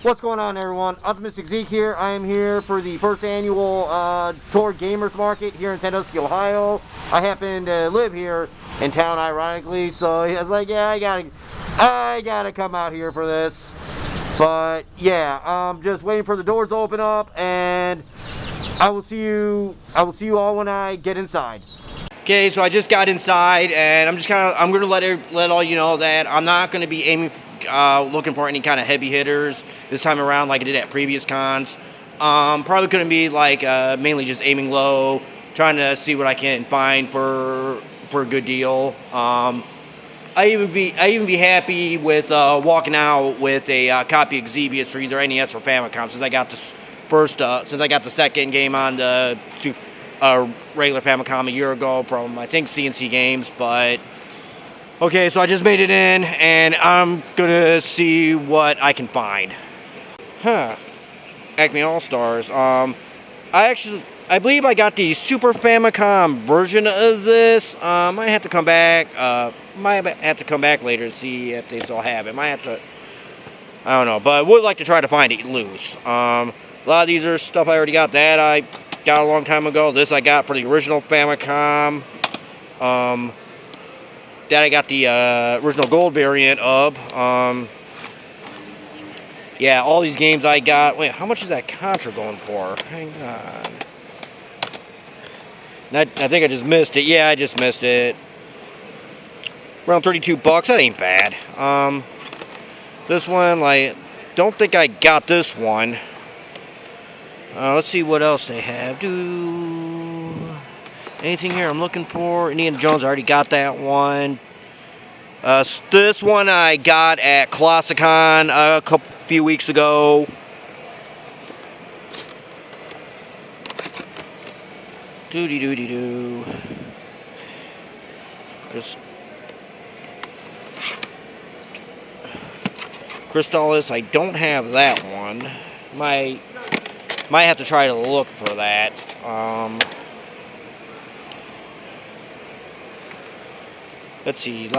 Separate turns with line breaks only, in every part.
What's going on, everyone? Optimistic Zeke here. I am here for the first annual Torg Gamers Market here in Sandusky, Ohio. I happen to live here in town, ironically, so I was like, yeah, I gotta come out here for this. But yeah, I'm just waiting for the doors to open up, and I will see you all when I get inside. Okay, so I just got inside, and I'm gonna let all you know that I'm not gonna be looking for any kind of heavy hitters this time around like I did at previous cons. Probably gonna be like mainly just aiming low, trying to see what I can find for a good deal. I even be happy with walking out with a copy of Xevious for either NES or Famicom, since I got the second game on the regular Famicom a year ago from, I think, CNC Games. But okay, so I just made it in, and I'm gonna see what I can find. Acme All-Stars. I believe I got the Super Famicom version of this. Might have to come back. Might have to come back later to see if they still have it. I don't know, but would like to try to find it loose. A lot of these are stuff I already got that I got a long time ago. This I got for the original Famicom. That I got the original gold variant of. Yeah, all these games I got. Wait, how much is that Contra going for? Hang on. I think I just missed it. Yeah, I just missed it. Around 32 bucks. That ain't bad. This one, like, don't think I got this one. Let's see what else they have. Anything here I'm looking for? Indiana Jones, I already got that one. This one I got at Classicon a few weeks ago. Crystallis, I don't have that one. Might have to try to look for that. Let's see.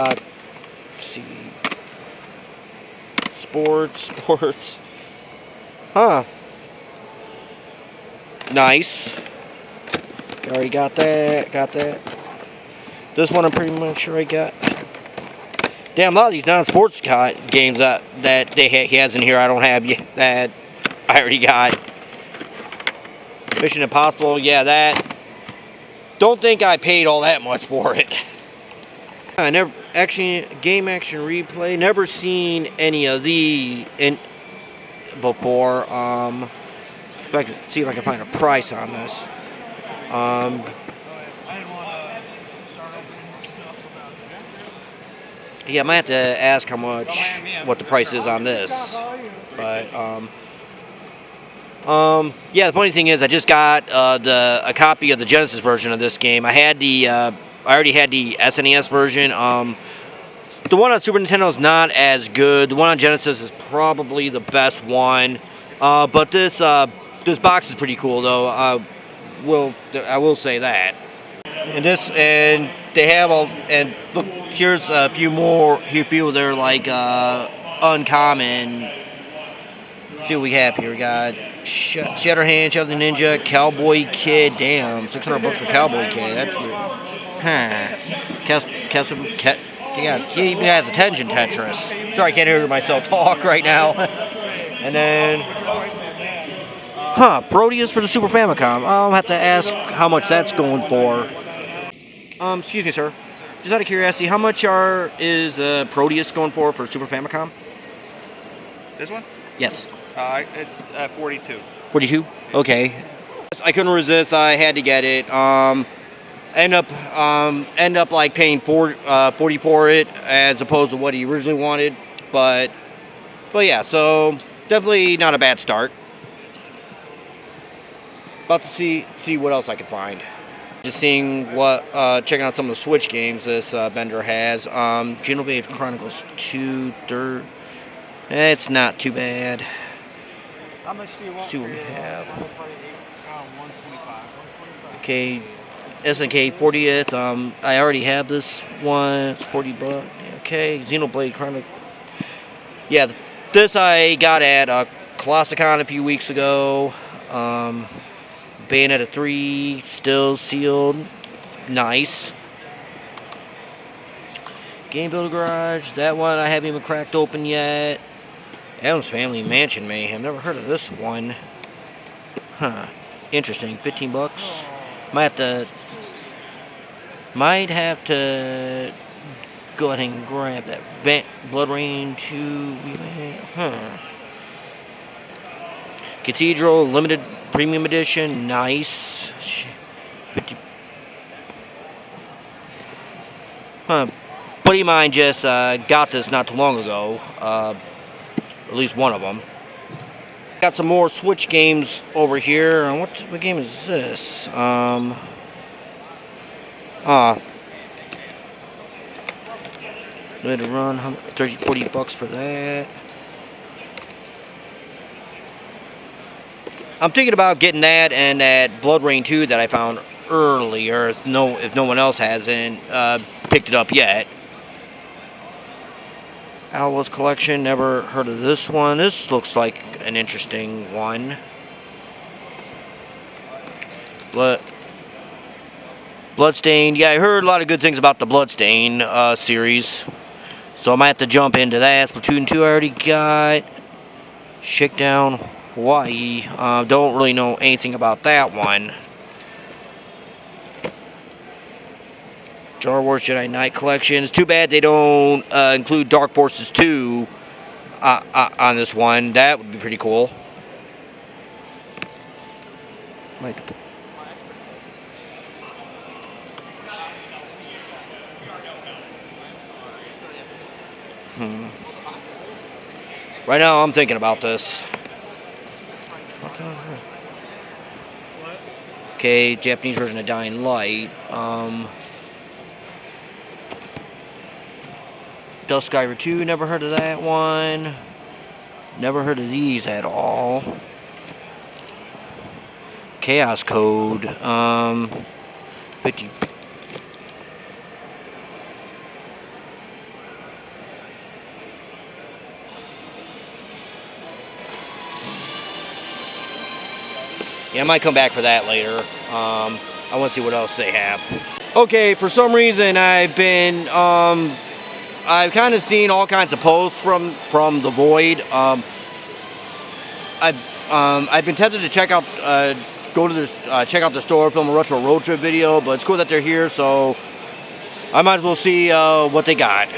Sports. Huh. Nice. Already got that. This one I'm pretty much sure I got. Damn, a lot of these non-sports games that he has in here I don't have yet, that I already got. Mission Impossible, yeah, that. Don't think I paid all that much for it. I never game action replay. Never seen any of these before. If I can see if I can find a price on this. Yeah, I might have to ask what the price is on this. But yeah, the funny thing is, I just got a copy of the Genesis version of this game. I already had the SNES version. The one on Super Nintendo is not as good. The one on Genesis is probably the best one. But this box is pretty cool, though. I will say that. And they have and look, here's a few more. Here, few they're like uncommon. See what we have here. We got Shatterhand, Shadow the Ninja, Cowboy Kid. Damn, 600 bucks for Cowboy Kid. That's good. He even has attention Tetris. Sorry, I can't hear myself talk right now. And then, Proteus for the Super Famicom. I'll have to ask how much that's going for. Excuse me, sir. Just out of curiosity, how much is Proteus going for Super Famicom?
This one?
Yes.
It's 42.
42? Okay. I couldn't resist. I had to get it. End up like paying 40 for it as opposed to what he originally wanted. But yeah, so definitely not a bad start. About to see what else I can find. Just seeing checking out some of the Switch games this vendor has. Xenoblade Chronicles 2, third. It's not too bad.
How much do you want?
See what we have. Okay, SNK 40th. I already have this one. It's 40 bucks. Okay, Xenoblade Chronicles. Yeah, this I got at
Colossicon a few weeks ago. Bayonetta 3, still sealed. Nice. Game Builder Garage, that one I haven't even cracked open yet. Adam's Family Mansion Mayhem, never heard of this one. Huh, interesting, 15 bucks. Might have to go ahead and grab that. Blood Rain 2, huh. Cathedral, limited premium edition, nice. 50. Huh. Buddy of mine just got this not too long ago. At least one of them. Got some more Switch games over here. What game is this? Limited run, 30-40 bucks for that. I'm thinking about getting that and that Blood Rain 2 that I found earlier. If no one else hasn't picked it up yet. Alwa's Collection, never heard of this one. This looks like an interesting one. Bloodstained. Yeah, I heard a lot of good things about the Bloodstained series. So I might have to jump into that. Splatoon 2 I already got. Shakedown Hawaii. Don't really know anything about that one. Star Wars Jedi Knight Collection. It's too bad they don't include Dark Forces 2 on this one. That would be pretty cool. Right now, I'm thinking about this. Okay, Japanese version of Dying Light. Duskdiver 2, never heard of that one. Never heard of these at all. Chaos Code. 50. Yeah, I might come back for that later. I want to see what else they have. Okay, for some reason I've been I've kind of seen all kinds of posts from the Void. I've been tempted to check out check out the store, film a retro road trip video, but it's cool that they're here, so I might as well see what they got.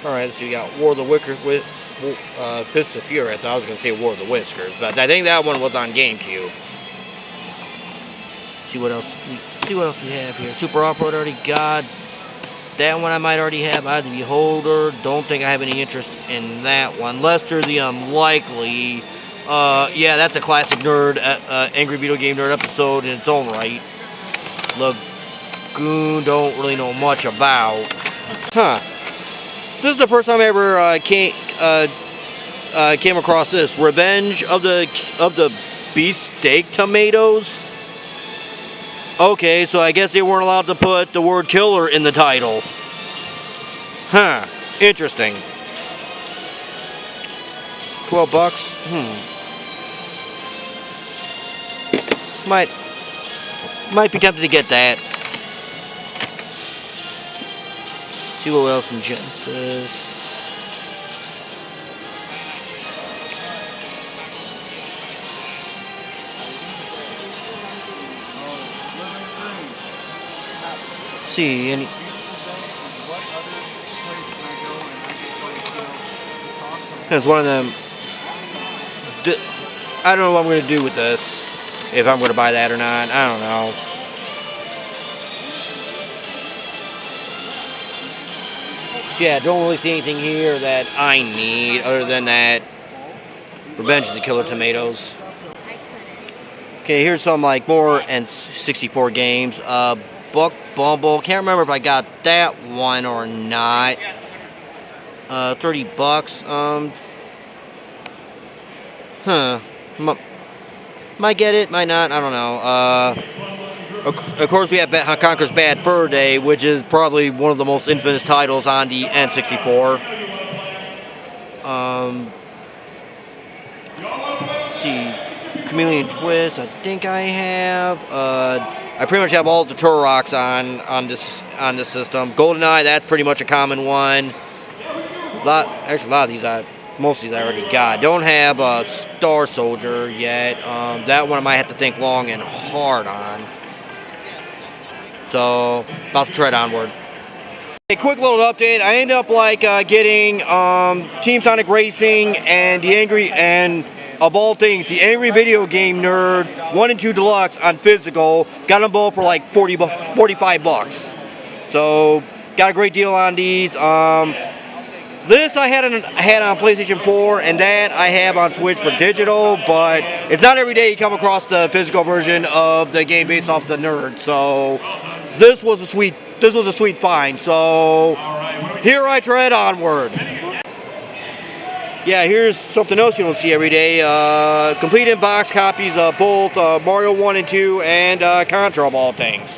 All right, so you got War of the Wickers with Fists of Fury. I was gonna say War of the Whiskers, but I think that one was on GameCube. See what else we have here. Super Off-Road already got. That one I might already have. I have the Beholder. Don't think I have any interest in that one. Lester the Unlikely. Yeah, that's a classic nerd, Angry Video Game Nerd episode in its own right. Lagoon, don't really know much about. Huh. This is the first time I ever came across this. Revenge of the Beefsteak Tomatoes. Okay, so I guess they weren't allowed to put the word killer in the title. Huh. Interesting. 12 bucks? Might be tempted to get that. See what else in Genesis. See any. It's one of them. I don't know what I'm going to do with this. If I'm going to buy that or not, I don't know. Yeah, don't really see anything here that I need other than that Revenge of the Killer Tomatoes. Okay, here's some like more N64 games. Buck Bumble. Can't remember if I got that one or not. 30 bucks. Might get it, might not. I don't know. Of course, we have Conker's Bad Fur Day, which is probably one of the most infamous titles on the N64. Chameleon Twist, I think I have. I pretty much have all the Turroks on this system. GoldenEye, that's pretty much a common one. Actually, a lot of these, most of these I already got. Don't have a Star Soldier yet. That one I might have to think long and hard on. So, about to tread onward. A quick little update. I ended up getting Team Sonic Racing and of all things, the Angry Video Game Nerd 1 and 2 Deluxe on physical. Got them both for like 45 bucks. So got a great deal on these. This I had on PlayStation 4, and that I have on Switch for digital. But it's not every day you come across the physical version of the game based off the Nerd. So this was a sweet find. So here I tread onward. Yeah, here's something else you don't see every day. Complete in-box copies of both Mario 1 and 2 and Contra of all things.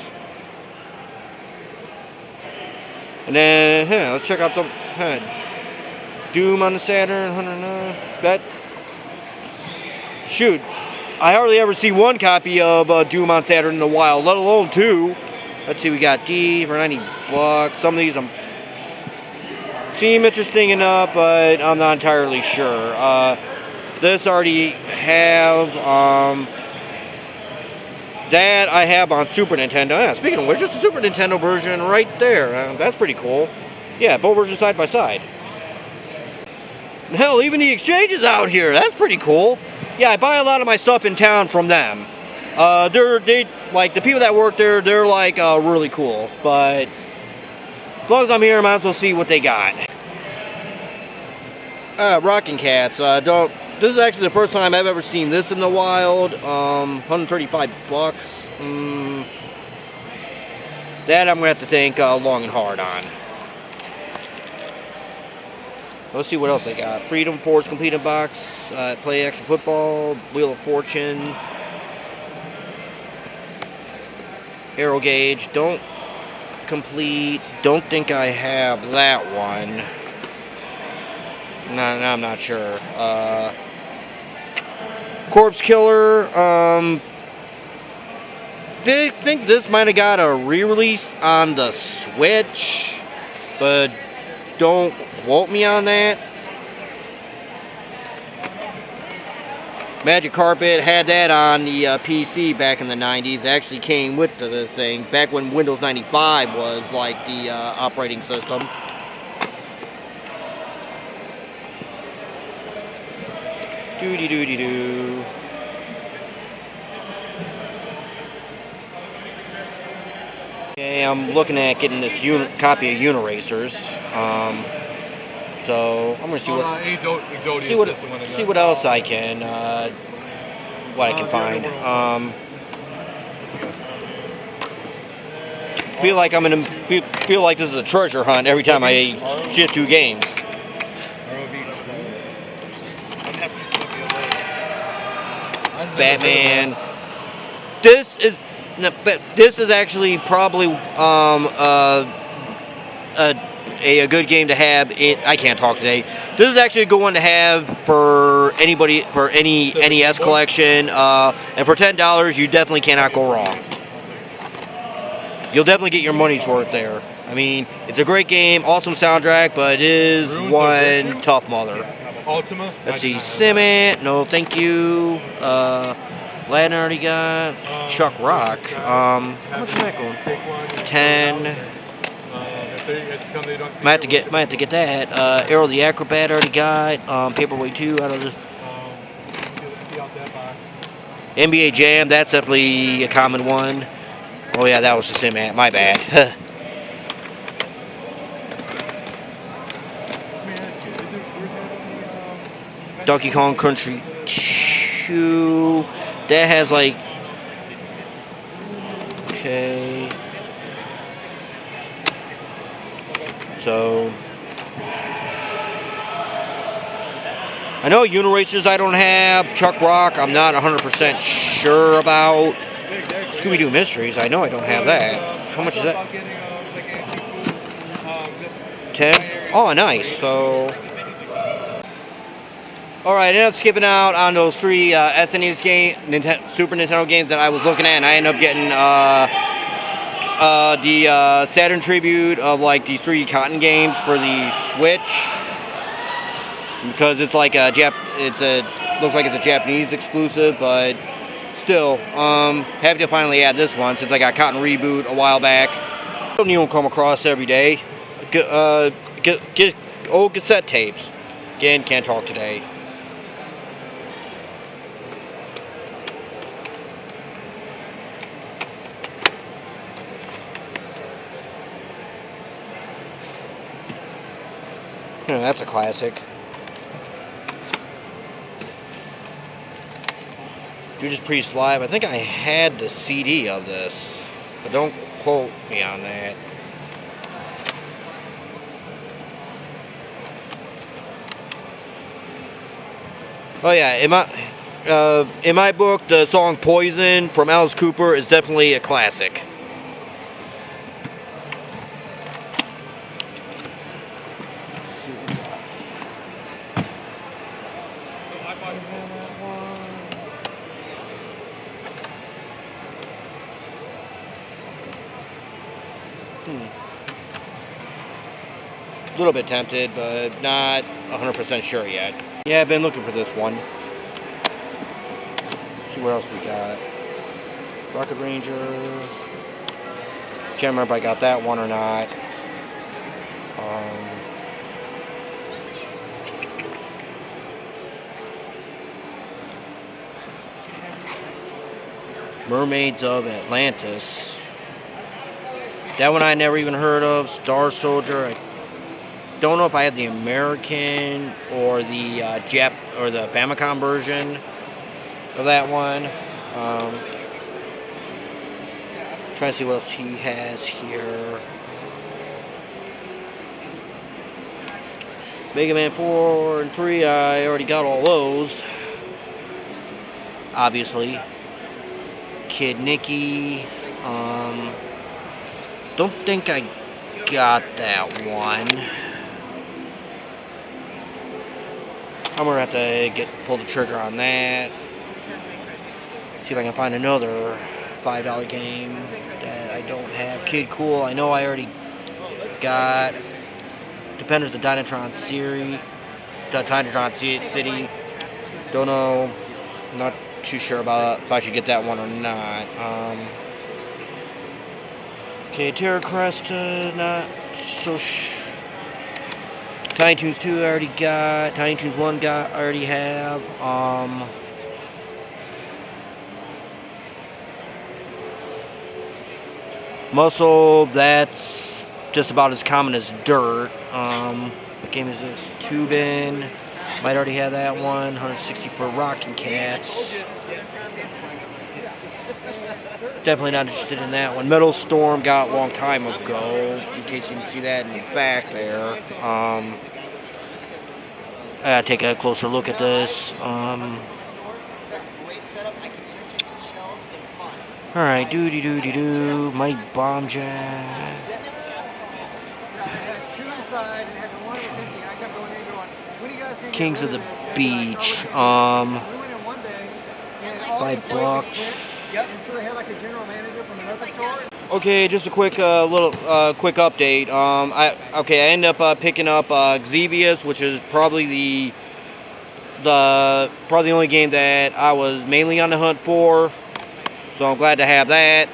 And then, let's check out some Doom on the Saturn, 109. Shoot, I hardly ever see one copy of Doom on Saturn in the wild, let alone two. Let's see, we got D for 90 bucks. Some of these seem interesting enough, but I'm not entirely sure. This already have that I have on Super Nintendo. Yeah, speaking of which, just a Super Nintendo version right there. That's pretty cool. Yeah, both versions side by side. Hell, even the exchange is out here. That's pretty cool. Yeah, I buy a lot of my stuff in town from them. They like the people that work there. They're like really cool, but as long as I'm here, I might as well see what they got. Rockin' Cats. This is actually the first time I've ever seen this in the wild. 135 bucks. That I'm gonna have to think long and hard on. Let's see what else I got. Freedom Force Complete in Box. Play Action Football. Wheel of Fortune. Arrow Gauge. Don't think I have that one. No, I'm not sure. Corpse Killer. They think this might have got a re-release on the Switch, but don't quote me on that. Magic Carpet had that on the PC back in the 90s. It actually came with the thing back when Windows 95 was like the operating system. Doody-doody-doo. Okay, I'm looking at getting this copy of Uniracers. So I'm gonna see what else I can find. Feel like this is a treasure hunt every time I shit through games. Batman. This is actually probably a good game to have. I can't talk today. This is actually a good one to have for anybody, for any NES collection. And for $10, you definitely cannot go wrong. You'll definitely get your money's worth there. I mean, it's a great game, awesome soundtrack, but it is one tough mother. Let's see, Cement, no thank you. Latin already got. Chuck Rock. How much is that going? 10. Might have to get that. Arrow the Acrobat already got. Paperweight 2 out of the NBA Jam. That's definitely a common one. Oh yeah, that was the Cement. My bad. Donkey Kong Country 2. That has like, okay. So I know Uniracers I don't have. Chuck Rock I'm not 100% sure about. Scooby-Doo Mysteries I know I don't have that. How much is that? 10? Oh, nice. So Alright, I ended up skipping out on those 3 SNES Super Nintendo games that I was looking at, and I ended up getting the Saturn tribute of like these 3 Cotton games for the Switch, because it's like looks like it's a Japanese exclusive, but still, happy to finally add this one since I got Cotton Reboot a while back. Don't even come across every day. Get old cassette tapes. Again, can't talk today. Yeah, that's a classic. Judas Priest Live. I think I had the CD of this, but don't quote me on that. Oh yeah, in my book, the song "Poison" from Alice Cooper is definitely a classic. A little bit tempted, but not 100% sure yet. Yeah, I've been looking for this one. Let's see what else we got. Rocket Ranger. Can't remember if I got that one or not. Mermaids of Atlantis. That one I never even heard of. Star Soldier. I don't know if I had the American or the the Famicom version of that one. Trying to see what else he has here. Mega Man 4 and 3, I already got all those. Obviously. Kid Nicky. Don't think I got that one. I'm gonna have to pull the trigger on that. See if I can find another $5 game that I don't have. Kid Cool, I know I already got. Dependers the Dynatron series, the Dynatron City. Don't know. Not too sure about if I should get that one or not. Okay, Terra Cresta, not so Tiny Toons 2 I already got. Tiny Toons 1 I already have. Muscle, that's just about as common as dirt. What game is this? Tubin. Might already have that one. 160 per Rockin' Cats. Definitely not interested in that one. Metal Storm got a long time ago, in case you can see that in the back there. I gotta take a closer look at this. Alright, doo-doo-doo-doo-doo. Mighty Bomb Jack. Kings of the Beach. By Bucks. Okay, just a quick quick update. I ended up picking up Xevious, which is probably the only game that I was mainly on the hunt for. So I'm glad to have that.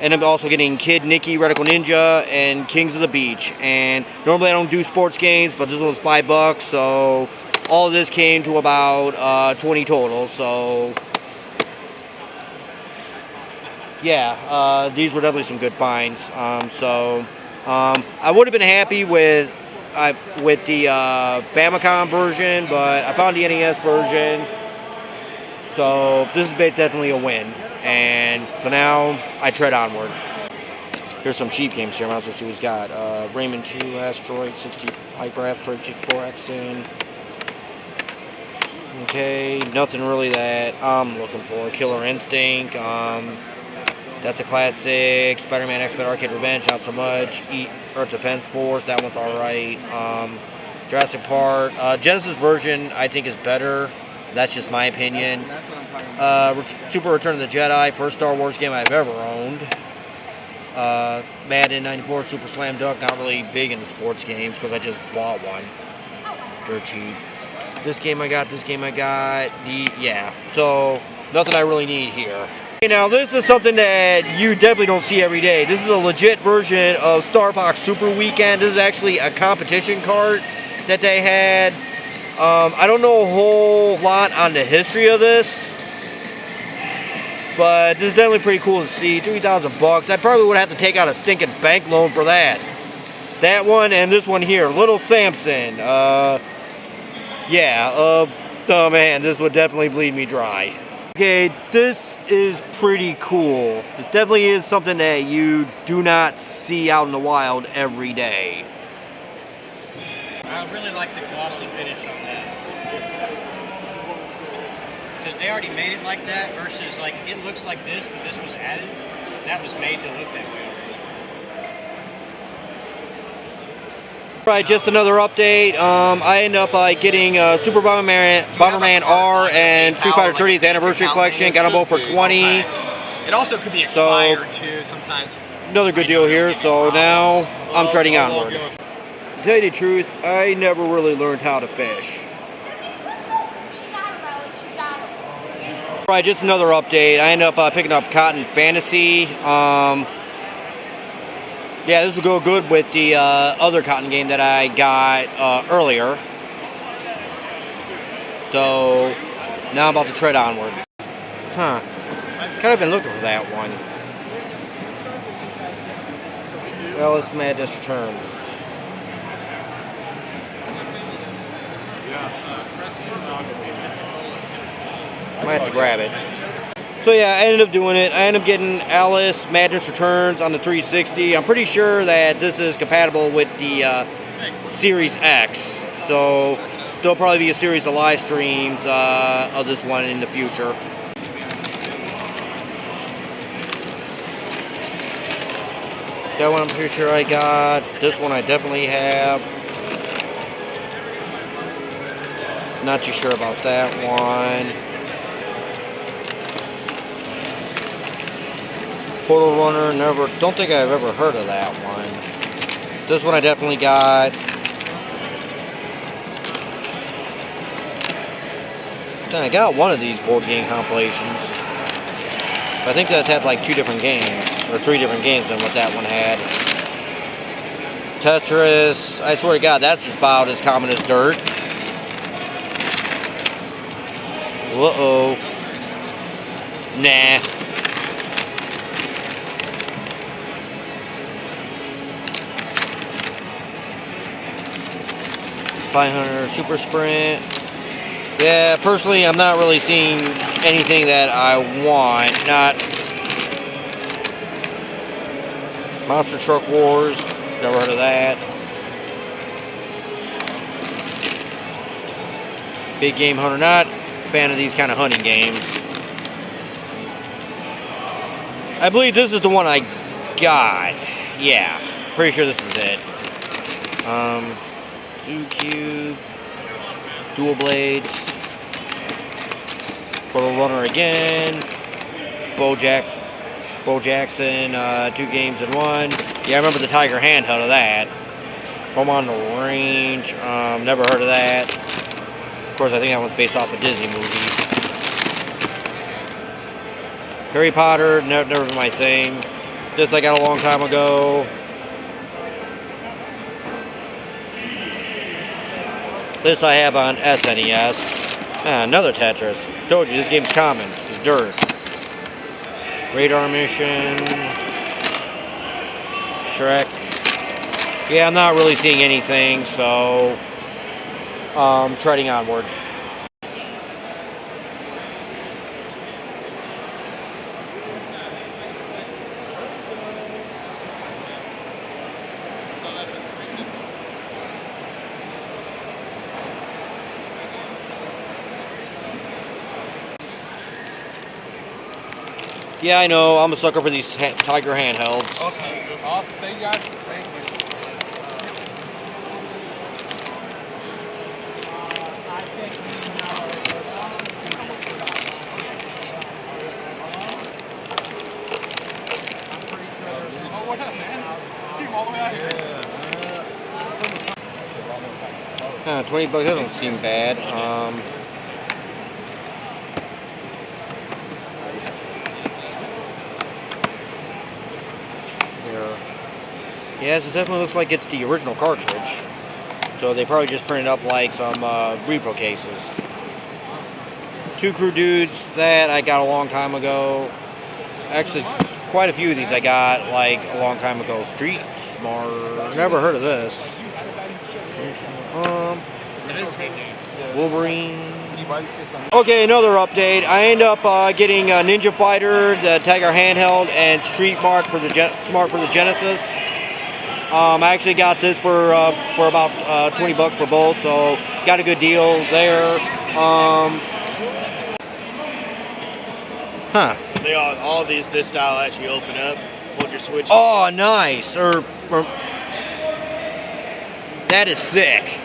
And I'm also getting Kid Nicky, Radical Ninja, and Kings of the Beach. And normally I don't do sports games, but this one's $5, so all of this came to about 20 total. So yeah, these were definitely some good finds. I would have been happy with the Famicom version, but I found the NES version. So this is definitely a win. And so now I tread onward. Here's some cheap games here. Let's see what he's got. Rayman 2, Asteroid, 60, Hyper Asteroid, 64X. Okay, nothing really that I'm looking for. Killer Instinct. That's a classic. Spider-Man X-Men Arcade Revenge, not so much. Earth Defense Force, that one's alright. Jurassic Park. Genesis version, I think, is better. That's just my opinion.
That's what I'm talking about.
Super Return of the Jedi, first Star Wars game I've ever owned. Madden 94, Super Slam Dunk. Not really big into sports games because I just bought one. Dirt cheap. This game I got. Yeah. So nothing I really need here. Okay, now this is something that you definitely don't see every day. This is a legit version of Starbox Super Weekend. This is actually a competition cart that they had. I don't know a whole lot on the history of this, but this is definitely pretty cool to see. $3,000. I probably would have to take out a stinking bank loan for that. That one and this one here, Little Samson. Oh man, this would definitely bleed me dry. Okay, this is pretty cool. This definitely is something that you do not see out in the wild every day.
I really like the glossy finish on that. Because they already made it like that versus like it looks like this, but this was added. That was made to look that way already.
Right, just another update. I ended up getting Super Bomberman R and Street Fighter 30th Anniversary Collection. Got them both for $20.
It also could be expired too sometimes.
Another good deal here. So now I'm treading onward. To tell you the truth, I never really learned how to fish. Right, just another update. I ended up picking up Cotton Fantasy. Yeah, this will go good with the other Cotton game that I got earlier. So now I'm about to tread onward. Huh. Kind of been looking for that one. Well, it's Madness Returns. Might have to grab it. So yeah, I ended up doing it. I ended up getting Alice Madness Returns on the 360. I'm pretty sure that this is compatible with the Series X. So there'll probably be a series of live streams of this one in the future. That one I'm pretty sure I got. This one I definitely have. Not too sure about that one. Portal Runner, don't think I've ever heard of that one. This one I definitely got. Then I got one of these board game compilations. But I think that's had like 2 different games, or 3 different games than what that one had. Tetris, I swear to God, that's about as common as dirt. Uh-oh. Nah. Spy Hunter, Super Sprint. Yeah, personally, I'm not really seeing anything that I want. Not Monster Truck Wars. Never heard of that. Big Game Hunter. Not a fan of these kind of hunting games. I believe this is the one I got. Yeah, pretty sure this is it. Zoo Cube, Dual Blades, Portal Runner again, Bo Jackson, 2 games in 1. Yeah, I remember the Tiger handheld of that. Home on the Range, never heard of that. Of course, I think that one's based off a Disney movie. Harry Potter, never been my thing. This I got a long time ago. This I have on SNES. Another Tetris. Told you, this game's common. It's dirt. Radar Mission. Shrek. Yeah, I'm not really seeing anything, so treading onward. Yeah, I know. I'm a sucker for these Tiger handhelds.
Awesome. Thank you guys.
$20, that don't seem bad. Yes, it definitely looks like it's the original cartridge. So they probably just printed up like some repro cases. 2 Crew Dudes that I got a long time ago. Actually, quite a few of these I got like a long time ago. Street Smart. Never heard of this. Wolverine. Okay, another update. I end up getting Ninja Fighter, the Tiger handheld, and Street Smart for the Genesis. I actually got this for about $20 for both, so got a good deal there.
So they all these this style actually open up. Hold your switch.
Oh, nice. That is sick.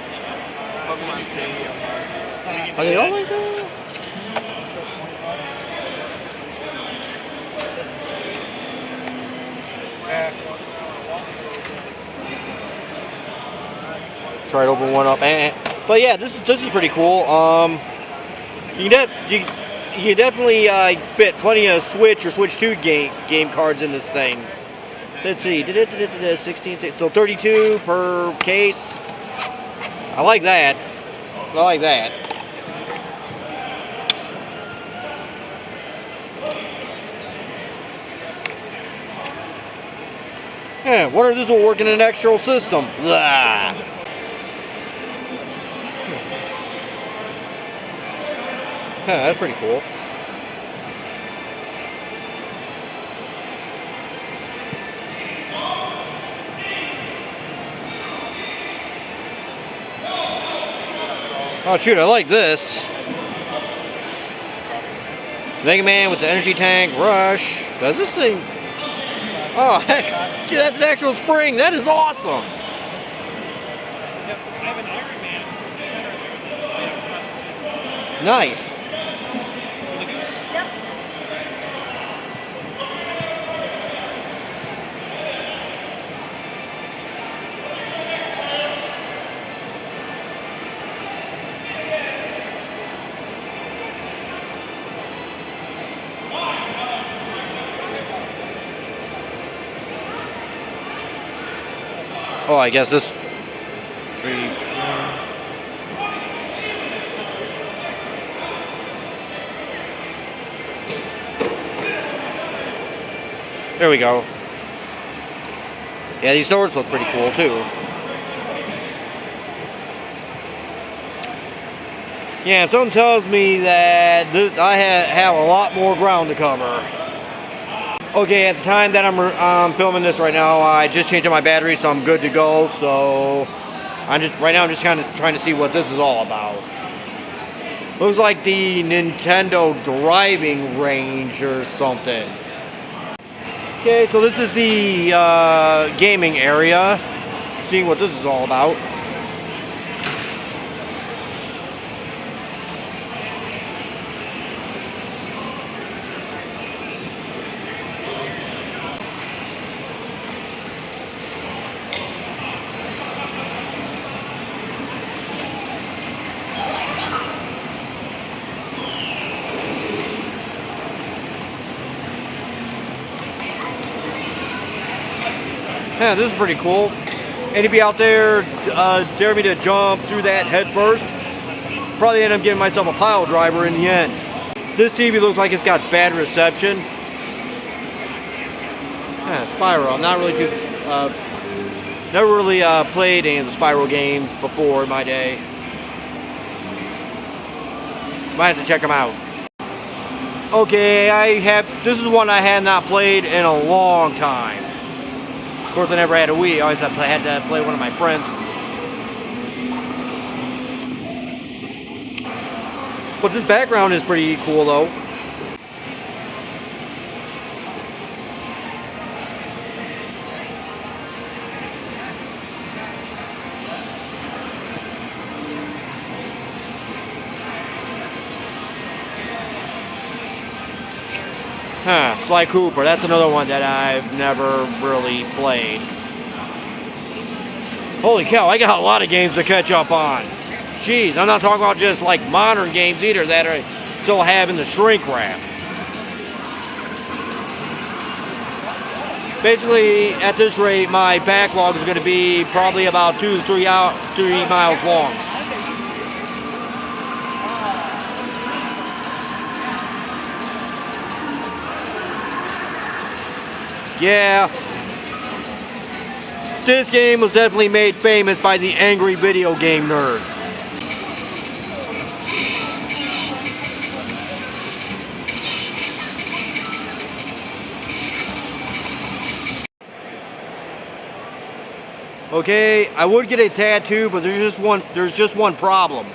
Are they all like that? Try to open one up, but yeah, this is pretty cool. You can definitely fit plenty of Switch or Switch 2 game cards in this thing. Let's see, 16, so 32 per case. I like that. Yeah, wonder if this will work in an actual system. Blah. That's pretty cool. Oh shoot, I like this. Mega Man with the energy tank, Rush. Does this thing... Oh, heck, dude, that's an actual spring. That is awesome. Nice. Oh, I guess this... There we go. Yeah, these swords look pretty cool too. Yeah, and something tells me that I have a lot more ground to cover. Okay, at the time that I'm filming this right now, I just changed out my battery, so I'm good to go. So I'm just kind of trying to see what this is all about. Looks like the Nintendo driving range or something. Okay, so this is the gaming area. Seeing what this is all about. Yeah, this is pretty cool. Anybody out there dare me to jump through that head first? Probably end up getting myself a pile driver in the end. This TV looks like it's got bad reception. Yeah, Spyro. I'm not really too... never really played any of the Spyro games before in my day. Might have to check them out. Okay, this is one I had not played in a long time. Of course, I never had a Wii. I always had to play one of my friends. But this background is pretty cool, though. Sly Cooper, that's another one that I've never really played. Holy cow, I got a lot of games to catch up on. Jeez, I'm not talking about just like modern games either that are still having the shrink wrap. Basically, at this rate, my backlog is going to be probably about 2 to 3 miles long. Yeah, this game was definitely made famous by the angry video game nerd. Okay, I would get a tattoo, but there's just one problem.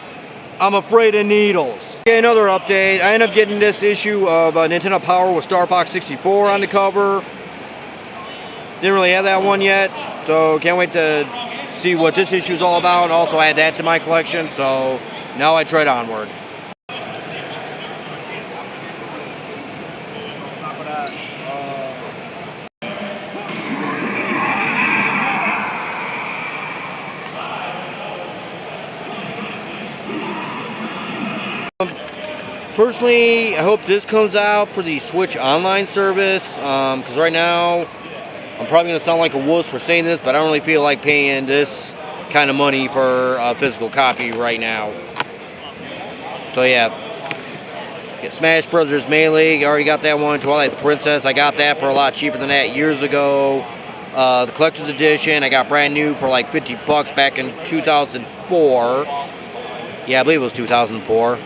I'm afraid of needles. Okay, another update. I ended up getting this issue of Nintendo Power with Star Fox 64 on the cover. Didn't really have that one yet, so can't wait to see what this issue is all about. Also add that to my collection, so now I tread onward. Personally, I hope this comes out for the Switch Online service, because right now, I'm probably going to sound like a wuss for saying this, but I don't really feel like paying this kind of money for a physical copy right now. So yeah, get Smash Brothers Melee, I already got that one. Twilight Princess, I got that for a lot cheaper than that years ago. The Collector's Edition, I got brand new for like $50 back in 2004. Yeah, I believe it was 2004.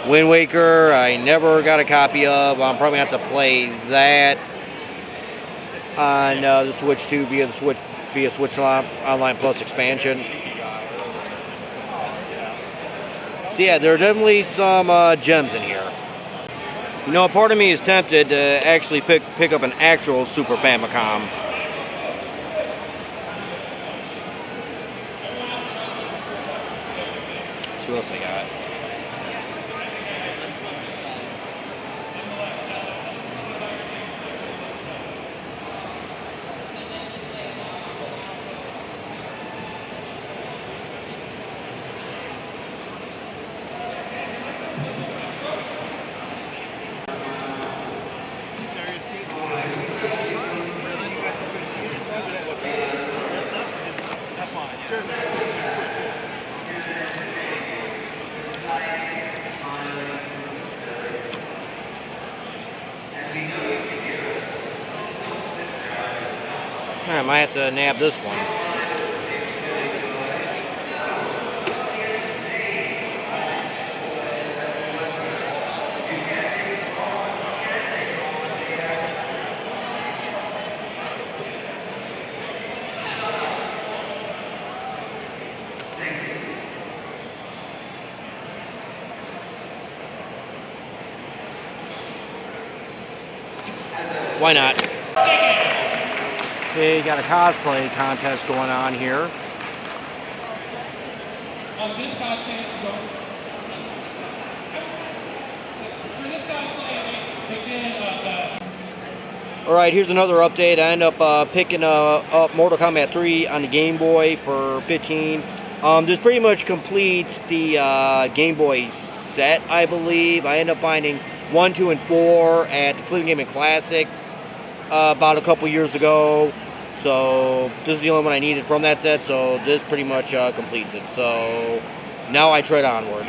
Wind Waker, I never got a copy of. I'm probably going to have to play that on the Switch 2 via Switch Online Plus expansion. So yeah, there are definitely some gems in here. You know, part of me is tempted to actually pick up an actual Super Famicom. See what else I got. I might have to nab this one. Why not? Okay, got a cosplay contest going on here. Alright, here's another update. I end up picking up Mortal Kombat 3 on the Game Boy for $15. This pretty much completes the Game Boy set, I believe. I end up finding 1, 2, and 4 at the Cleveland Gaming Classic about a couple years ago. So this is the only one I needed from that set, so this pretty much completes it. So now I tread onward.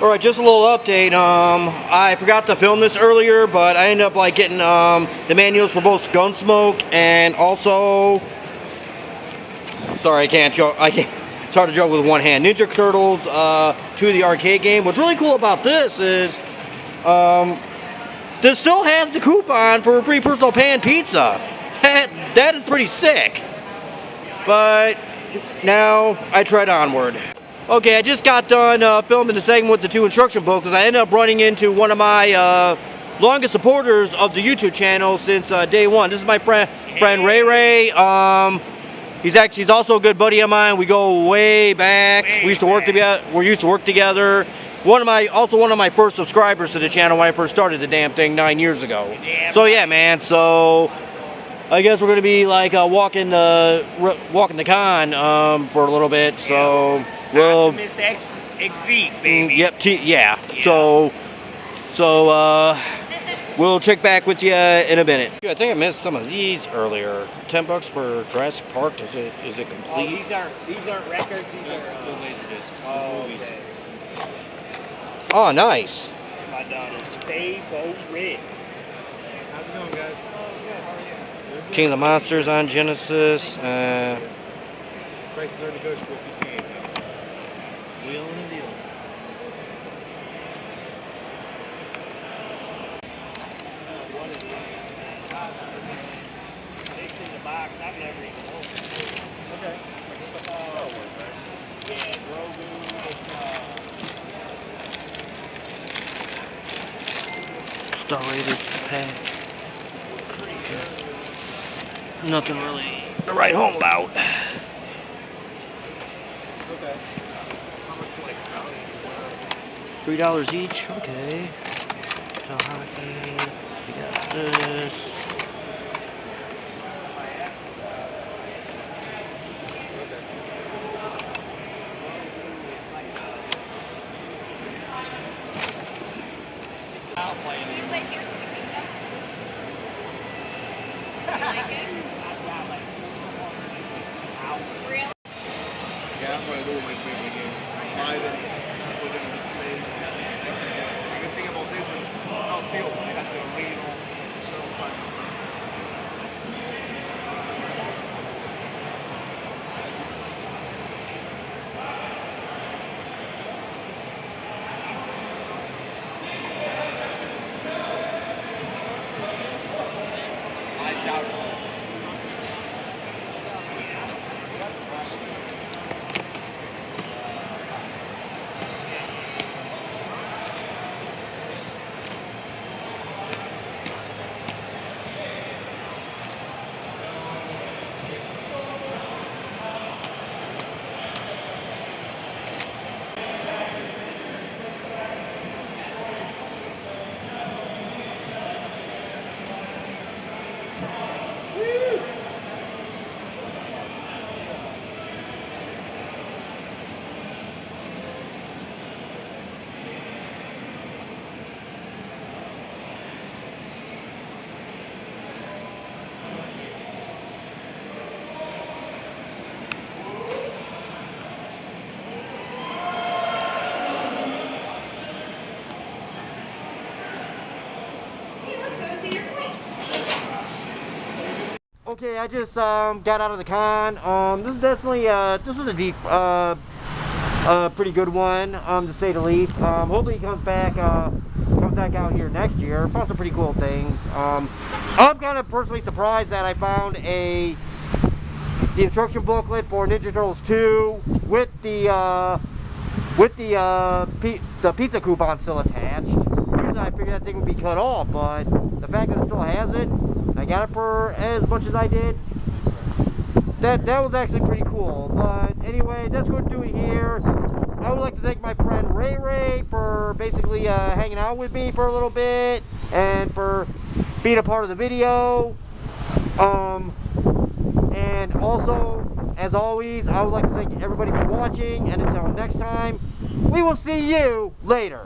Alright, just a little update. I forgot to film this earlier, but I ended up like getting the manuals for both Gunsmoke and also, sorry, I can't. It's hard to joke with one hand. Ninja Turtles 2, the arcade game. What's really cool about this is this still has the coupon for a free personal pan pizza. That is pretty sick. But now I tread onward. Okay, I just got done filming the segment with the 2 instruction books because I ended up running into one of my longest supporters of the YouTube channel since day one. This is my friend Ray Ray. He's also a good buddy of mine. We go way back. We used to work together. one of my first subscribers to the channel when I first started the damn thing 9 years ago.
Yeah.
So yeah, man. So I guess we're gonna be like walking the con for a little bit. So we'll.
Optimus Exit, baby.
Yep. Yeah. So we'll check back with you in a minute. I think I missed some of these earlier. $10 for Jurassic Park. Is it
Oh,
complete?
these aren't records. These are
The laser discs.
oh,
movies.
okay.
Oh, nice.
It's my daughter's favorite.
How's it going, guys? Oh, good. How are you?
King of the Monsters on Genesis.
Prices are negotiable if you see anything. Wheel and a deal.
It's in the box. I've never even opened.
Okay.
Yeah, Grogu.
Star Raiders pack. Nothing really to write home about.
Okay. How much like
$3 each. Okay. Hockey. We got this.
Yeah, that's what I do with my family games. Buy them, put them in the plane. The good thing about this one, it's not sealed. I got the original certified. I doubt it.
Okay, I just got out of the con. This is definitely this is a deep, pretty good one, to say the least. Hopefully he comes back out here next year. Found some pretty cool things. I'm kind of personally surprised that I found the instruction booklet for Ninja Turtles 2 with the pizza coupon still attached. Usually I figured that thing would be cut off, but the fact that it still has it, I got it for as much as I did. That was actually pretty cool. But anyway, that's what we're doing here. I would like to thank my friend Ray for basically hanging out with me for a little bit and for being a part of the video. And also, as always, I would like to thank everybody for watching, and until next time, we will see you later.